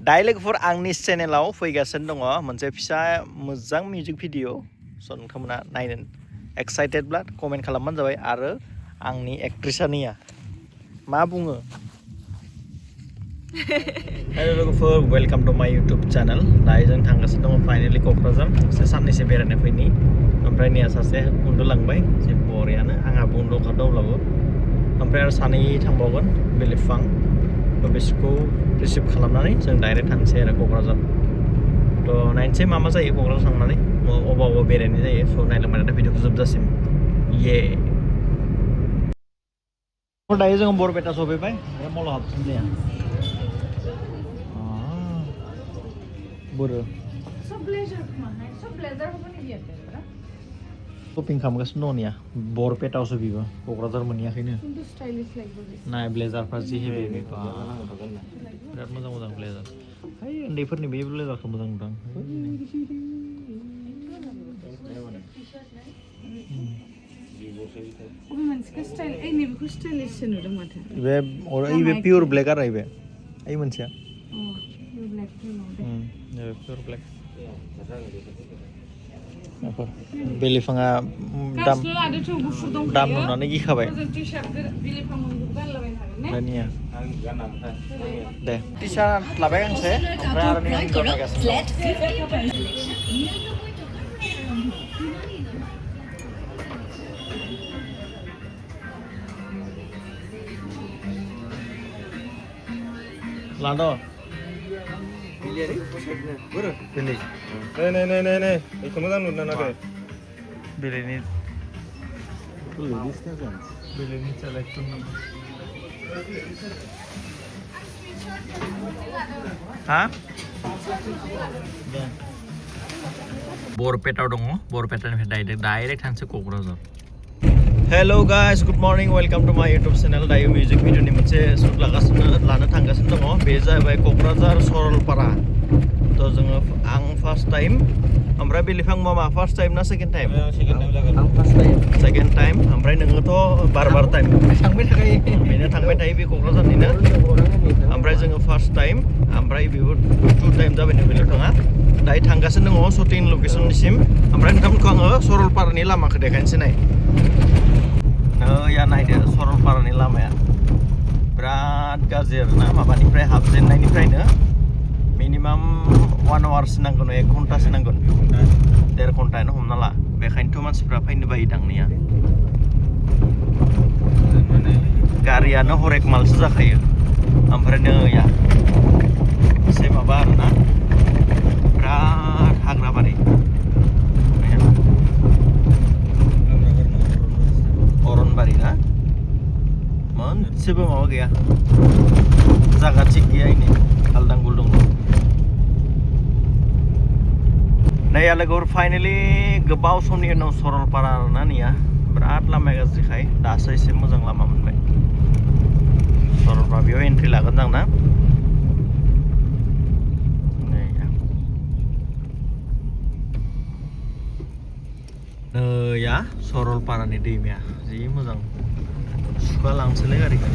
direct four आंनि चेनेलाव फैगासिनो दङ मोनसे फिसा मोजां मिउजिक भिडिअ स' नोंथांमोना नायनो एक्साइटेडब्ला कमेन्ट खालामबानो जाबाय आरो आंनि एक्ट्रिसानिया मा बुङो हेलो लोगोफोर welcome to my YouTube channel दायो जों थांगासिनो दङ फाइनालि क'क्राझार एसे साननैसो बेरायनो फैनि ओमफ्राय निया सासे उन्दुलांबाय जे बरियानो आंहाबो उन्दुखादों अब्लाबो ओमफ्राय आरो सानै थांबावगोन बिलिफां बिसोरखौ रिसिभ खालामनानै जों डाइरेक्ट थांसै आरो क'क्राझार थ' नायनोसै मा जायो क'क्राझार थांनानै अबाव बेरायनाय जायो स' नायलांबाय दा भिडिअखौ जोबजासिम ये दायो जों बरपेटा सफैबाय ओमफ्राय मलाव हाबफिननाया बोरो शपिं खालामगासिनो दं निया बरपेटायावसो बिबो क'क्राझार मोनहैयाखैनो नाय ब्लेजारफ्रा जि हेभि बिराद मोजां मोजां ब्लेजार है उन्दैफोरनि बे ब्लेजारखौ मोजां नुदों बे पियर ब्लेक आरो बे ओइ मोनसेया पियर ब्लेक बिलिफाङा दाम नुनानै गिखाबाय दानिया दे टि सार्ट लाबाय गांसे ओमफ्राय आरो लादो बेलेग नै बेखौ मोजां नुदों ना बेलेगनि सेलेक्सन हा बरपेटायाव दङ बरपेटानिफ्राय डाइरेक्ट थांसै Kokrajhar hello guys good morning welcome to my YouTube channel दायो मिउजिक भिडिअनि मोनसे शुट लानो थांगासिनो दङ बे जाहैबाय क'क्राझार सरलपारा थ' जोङो आं फार्स्ट टाइम ओमफ्राय बिलिफां मामा फार्स्ट टाइम ना सेकेन्ड टाइम आं फार्स्ट टाइम सेकेन्ड टाइम ओमफ्राय नोङोथ' बार टाइम थांबाय थाखायो बेनो थांबाय थायो बे क'क्राझारनिनो ओमफ्राय जोङो फार्स्ट टाइम ओमफ्राय बेबो टु टाइम जाबाय नो बिलिफाङा दायो थांगासिनो दङ शुटिं लकेसननिसिम ओमफ्राय नोंथांमोनखौ आङो सरलपारानि लामाखौ देखायनोसै नाय या नायदो सरलपारानि लामाया बिराद गाज्रि आरोना माबानिफ्राय हाबजेननायनिफ्रायनो मिनिमाम 1 आवारसो नांगोन 1 घन्टासो नांगोन 1.5 घन्टायानो हमना ला बेखायनोथ' मानसिफ्रा फैनो बायो दांनिया गारियानो हरेक मालसो जाखायो ओमफ्राय नैया एसे माबा आरोना बिराद हाग्राबारि अरनबारि ना मोनसेबो माबा गैया जागा थिग गैया इनि हालदां गुलदुं नै लोगोफोर फाइनालि गोबाव समनि उनाव सरलपारा आरोना निया बिराद लामाया गाज्रिखाय दासो एसे मोजां लामा मोनबाय सरलपारा बेयाव एन्ट्रि लागोन आं ना नैया सरलपारानि दैमाया जि मोजां सुखा लांसैलाय गारिखौ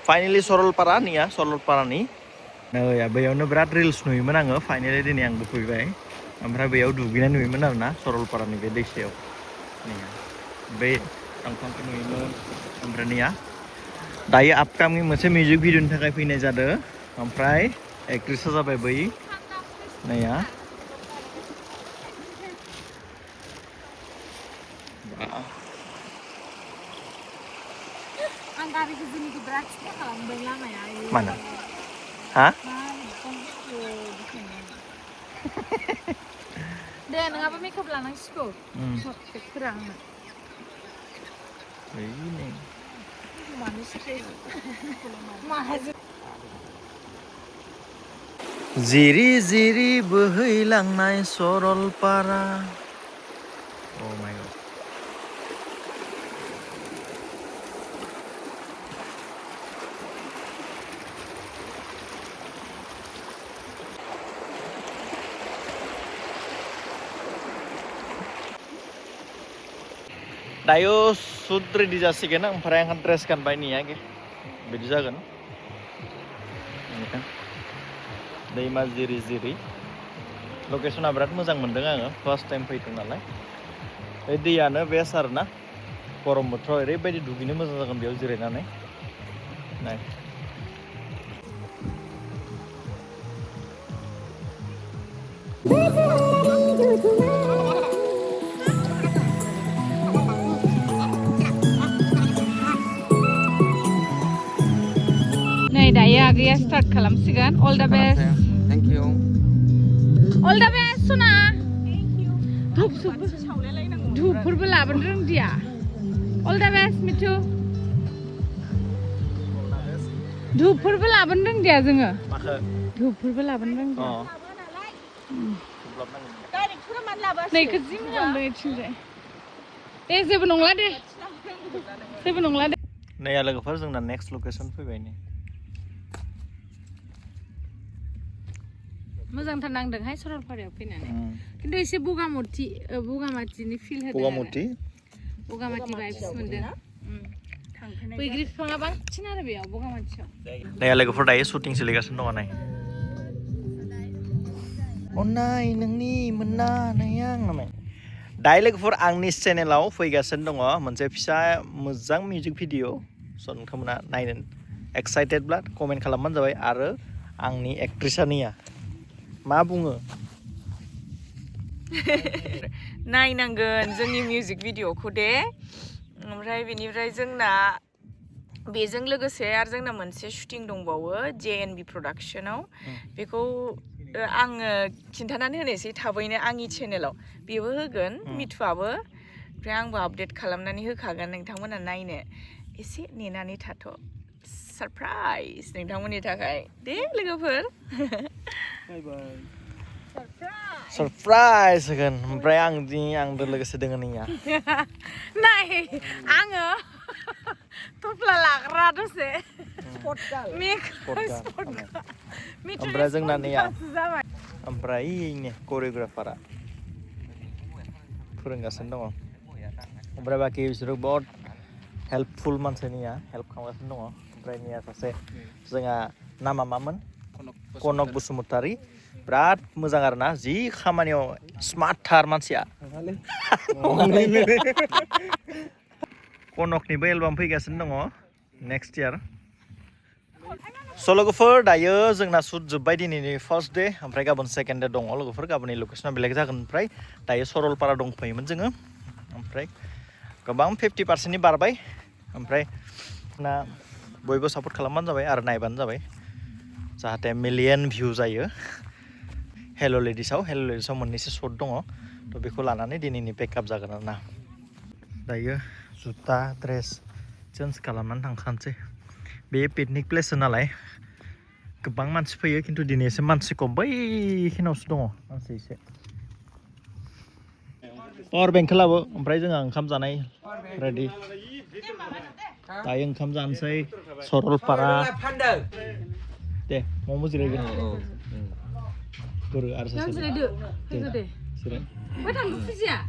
फाइनालि सरलपारानि बैयावनो बिराद रिल्स नुयोमोन आङो फाइनालि दिनै आंबो फैबाय ओमफ्राय बैयाव दुगैनाय नुयोमोन आरोना सरलपारानि बे दैसायाव बे दंफांखौ नुयोमोन ओमफ्राय निया दायो आपकामिं मोनसे मिउजिक भिडिअनि थाखाय फैनाय जादों ओमफ्राय एक्ट्रिसा जाबाय बै नाया आं गारिखौ जोंनिखौ बिराद सिखार खालामबाय लामाया mana ha दे नङाबा मेकआप लानांसिगौ सर्टफोरा आंना ini मानो स्ट्रेस जिरि जिरि बोहैलांनाय सरलपारा oh my god दायो सुट रेडि जासिगोन ओमफ्राय आं ड्रेस गानबाय निया बिदि जागोन दैमा जिरि जिरि लकेसना बिराद मोजां मोनदों आङो फार्स्ट टाइम फैदों नालाय बे दैयानो बेस्ट आरो ना गरम बोथोराव ओरैबायदि दुगैनो मोजां जागोन बेयाव जिरायनानै नाय नै दायो आगैया स्टार्ट खालामसिगोन all the best thank you all the best सना धुपफोरबो लाबोनो रोंदिया अल द बेस्ट मिथु धुपफोरबो लाबोनो रोंदिया जोङो माखो धुपफोरबो लाबोनो रोंदिया नैखौ जि मोजां मोनदों इथिंजाय दे जेबो नंला दे जेबो नंला दे नैया लोगोफोर जोंना नेक्स्ट लकेसन फैबाय नै मोजांथार नांदोंहाय सरलपारायाव फैनानै खिन्थु एसे बगामाथिनि फिल होदों बगामाथि भाइब्स मोनदों बैग्रि बिफाङा बांसिन आरो बेयाव बगामाथियाव नैया लोगोफोर दायो शुटिं सोलिगासिनो दङ नाय अननाय नोंनि मोननानै आं नामाय दायो लोगोफोर आंनि चेनेलाव फैगासिनो दङ मोनसे फिसा मोजां मिउजिक भिडिअ स' नोंथांमोना नायनो एक्साइटेडब्ला कमेन्ट खालामबानो जाबाय आरो आंनि एक्ट्रिसानिया मा बुङो नायनांगोन जोंनि मिउजिक भिडिअखौ दे ओमफ्राय बेनिफ्राय जोंना बेजों लोगोसे आरो जोंना मोनसे शुटिं दंबावो JNB प्रडाक्शनाव बेखौ आङो खिन्थानानै होनोसै थाबैनो आंनि चेनेलाव बेबो होगोन मिथुआबो ओमफ्राय आंबो आपडेट खालामनानै होखागोन नोंथांमोना नायनो एसे नेनानै थाथ' सारप्राइज नोंथांमोननि थाखाय दे लोगोफोर सरप्राइज होगोन ओमफ्राय आंजों लोगोसे दोङो नैया नाय आङो थफ्ला लाग्रा दसे ओमफ्राय जोंना नैया ओमफ्राय इनो करिय'ग्राफारा फोरोंगासिनो दङ ओमफ्राय बाखि बिसोरो बहुत हेल्पफुल मानसिनिया हेल्प खालामगासिनो दङ ओमफ्राय निया सासे जोंहा नामा मामोन कनक बसुमतारी बिराद मोजां आरोना जि खामानियाव स्मार्टथार मानसिया कनकनिबो एलबाम फैगासिनो दङ नेक्स्ट इयार स' लोगोफोर दायो जोंना शुट जोब्बाय दिनैनि फार्स्ट डे ओमफ्राय गाबोन सेकेन्ड डे दङ लोगोफोर गाबोननि लकेसना बेलेग जागोन ओमफ्राय दायो सरलपारा दंफैयोमोन जोङो ओमफ्राय गोबां 50%नि बारबाय ओमफ्राय ना बयबो सापर्ट खालामबानो जाबाय आरो नायबानो जाबाय जाहाथे मिलियन भिउ जायो हेल' लेडिसाव मोननैसो शट दङ थ' बेखौ लानानै दिनैनि पेकआप जागोन आरो ना दायो जुता ड्रेस चेन्ज खालामनानै थांखानोसै बे पिकनिक प्लेस नालाय गोबां मानसि फैयो खिन्थु दिनै एसे मानसि खम बैखिनावसो दङ मानसि एसे पावार बेंकखौ लाबो ओमफ्राय जोंहा ओंखाम जानाय रेडि दायो ओंखाम जानोसै सरलपारा दे म'म' जिरायगोन गुरु आरो सासे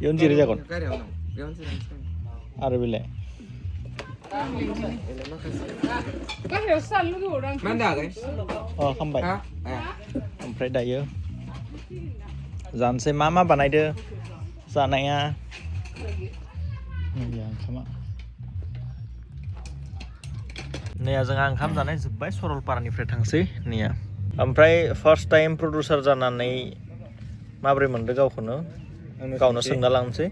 इयावनो जिराय जागोन आरो बेलाय खामबाय ओमफ्राय दायो जानोसै मा बानायदो जानाया ओंखामा नैया जोंहा ओंखाम जानाय जोब्बाय सरलपारानिफ्राय थांसै नैया ओमफ्राय फार्स्ट टाइम प्रडिउसार जानानै माबोरै मोनदों गावनो सोंना लांसै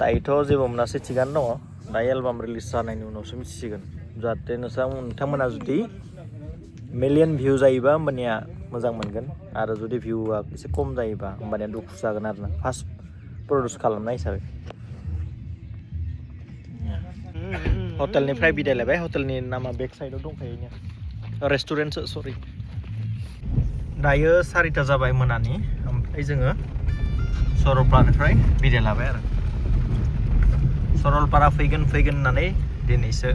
दायोथ' जेबो मोनासै थिगानो दङ दायो एलबाम रिलिज जानायनि उनावसो मिथिसिगोन जाहाथे नोंथांमोना जुदि मिलियन भिउ जायोबा होमबानिया मोजां मोनगोन आरो जुदि भिउआ एसे खम जायोबा होमबानिया दुखु जागोन आरोना फार्स्ट प्रडिउस खालामनाय हिसाबै हटेलनिफ्राय बिदाय लायबाय हटेलनि नामा बेक साइडआव दंखायो रेस्टुरेन्टसो सरि दायो 4टा जाबाय मोनानि ओमफ्राय जोङो सरलपारानिफ्राय बिदाय लाबाय आरो सरलपारा फैगोन होननानै दिनैसो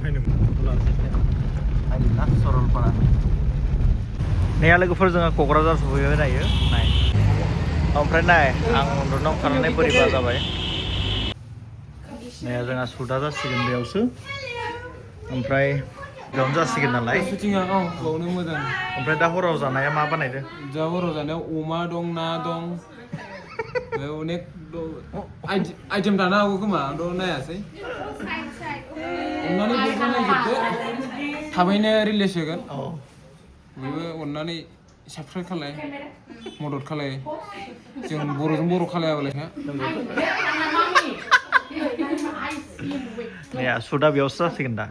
फैदोंना सरलपारा नैया लोगोफोर जोङो क'क्राझार सफैबाय दायो नाय ओमफ्राय नाय आं उन्दुनो ओंखारनानै बोरैबा जाबाय Nah, जोंहा सुदा जासिगोन बेयावसो ओमफ्राय बेयावनो जासिगोन नालाय सुटिंआ बावनो मोजां ओमफ्राय दा हराव जानाया मा बानायदो जा हराव जानायाव अमा दं ना दं अनेक आइटेम दानो हागौ खोमा आंथ' नायासै अननानै बयबो नायजोबदो थाबैनो रिलिज होगोन बयबो अननानै साबस्क्राइब खालाय मदद खालाय जों बर'जों बर' खालायाबालाय या सुदा बेयावसो जासिगोन दा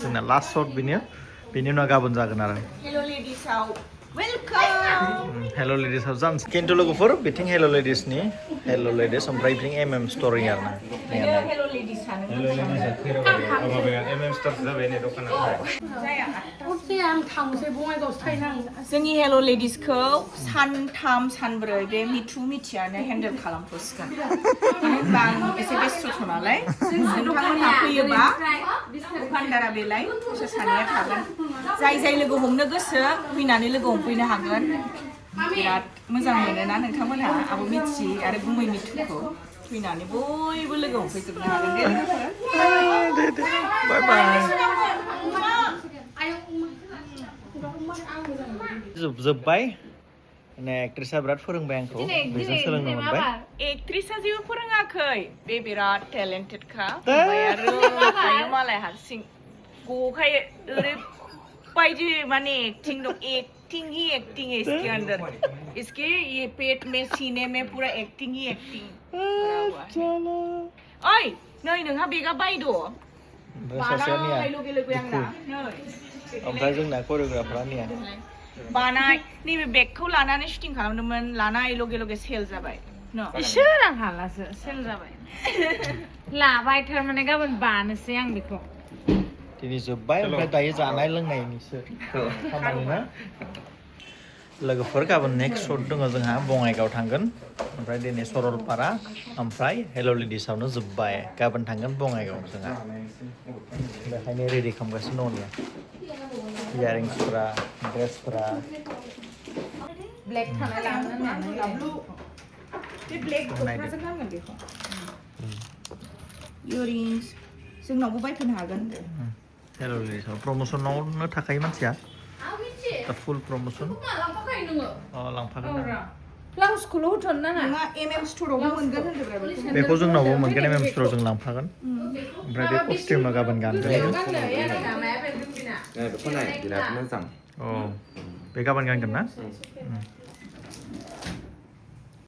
जोंना लास्ट शट बेनि उनाव गाबोन जागोन आरो हेल' लेडिसाव वेलकाम हेल' लेडिसआव जानोसै खिन्थु लोगोफोर बिथिं हेल' लेडिसनि हेल' लेडिस ओमफ्राय बिथिं एम स्ट'रि आरो ना हेल' लेडिसानो जोंनि हेल' लेडिसखौ सानथाम सानब्रै बे मिथियानो हेन्डेल खालामथ'सिगोन मानो होनबा आं एसे बेस्थ' नालाय नोंथांमोनहा फैयोबा दखानदारा बेलाय बिसोर सानैया थागोन जाय लोगो हमनो गोसो फैनानै लोगो हमफैनो हागोन बिराद मोजां मोनोना नोंथांमोनहा आब' मिथि आरो गुमै मिथुखौ फैनानै बयबो लोगो हमफैजोबनो हागोन दे बाय बाय जोबबाय माने एक्ट्रेसा बिराद फोरोंबाय आंखौ बेजों सोलोंनो मोनबाय एक्ट्रेसा जेबो फोरोङाखै बे बिराद टेलेन्टेडखा आरो मालाय हारसिं गखायो ओरैबायदि माने एक्टिं दं एक्टिं ही एक्टिंग है इसके अंदर इसके ये पेट में सीने में पूरा एक्टिंग ही एक्टिंग ओइ नै नोंहा बेगा बायद' बानाय लगे लगे आंना नै ओमफ्राय जोंना करिय'ग्राफारा निया बानाय नैबे बेगखौ लानानै शुटिं खालामदोंमोन लानाय लगे लगे सेल जाबाय इसोर आं हालासो सेल जाबाय लाबाय थारमाने गाबोन बानोसै आं बेखौ दिनै जोब्बाय ओमफ्राय दायो जानाय लोंनायनिसो खामानि ना लोगोफोर गाबोन नेक्स्ट शट दङ जोंहा बङाइगाव थांगोन ओमफ्राय दिनै सरलपारा ओमफ्राय हेल' लेडिसावनो जोब्बाय गाबोन थांगोन बङाइगाव जोंहा बेखायनो रेडि खालामगासिनो दङ इयारिंसफोरा ड्रेसफोरा ब्लेक थानाय लानो बे ब्लेक दख'नाजों गानगोन बेखौ इयारिंस जोंनावबो बायफैनो हागोन हेल' लेडिसाव प्रम'सनावनो थाखायो मानसिया दा फुल प्रम'सन लांफागोन ब्लाउसखौल' होथ'नो नाङा नोंहा एमएम स्ट'रावबो मोनगोन होनदोंब्रा बेखौ जोंनावबो मोनगोन एम स्ट'राव जों लांफागोन ओमफ्राय बे कस्टिउमा गाबोन गानगोन बिराद मोजां औ बे गाबोन गानगोन ना